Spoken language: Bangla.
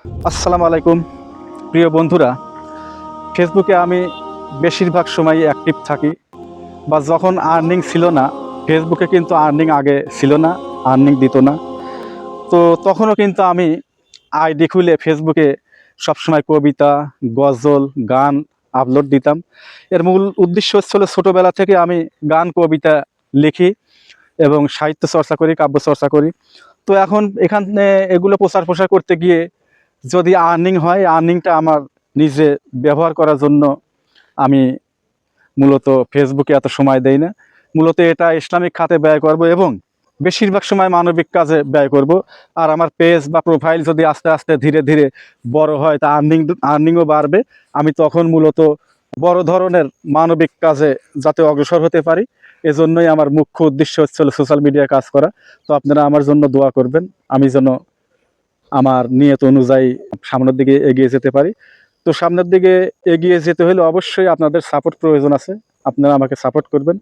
আসসালামু আলাইকুম প্রিয় বন্ধুরা। ফেসবুকে আমি বেশিরভাগ সময় অ্যাক্টিভ থাকি, বা যখন আর্নিং ছিল না, ফেসবুকে কিন্তু আর্নিং আগে ছিল না, আর্নিং দিত না। তো তখনও কিন্তু আমি আইডি খুলে ফেসবুকে সবসময় কবিতা, গজল, গান আপলোড দিতাম। এর মূল উদ্দেশ্য হচ্ছিল ছোটোবেলা থেকে আমি গান কবিতা লিখি এবং সাহিত্য চর্চা করি, কাব্য চর্চা করি। তো এখন এখানে এগুলো প্রচার প্রসার করতে গিয়ে যদি আর্নিং হয়, আর্নিংটা আমার নিজে ব্যবহার করার জন্য আমি মূলত ফেসবুকে এত সময় দেই না। মূলত এটা ইসলামিক খাতে ব্যয় করব এবং বেশিরভাগ সময় মানবিক কাজে ব্যয় করব। আর আমার পেজ বা প্রোফাইল যদি আস্তে আস্তে ধীরে ধীরে বড় হয়, তা আর্নিংও বাড়বে। আমি তখন মূলত বড় ধরনের মানবিক কাজে যাতে অগ্রসর হতে পারি, এজন্যই আমার মুখ্য উদ্দেশ্য হচ্ছিল সোশ্যাল মিডিয়ায় কাজ করা। তো আপনারা আমার জন্য দোয়া করবেন, আমি যেন আমার নিয়ত অনুযায়ী সামনের দিকে এগিয়ে যেতে পারি। তো সামনের দিকে এগিয়ে যেতে হলে অবশ্যই আপনাদের সাপোর্ট প্রয়োজন আছে, আপনারা আমাকে সাপোর্ট করবেন।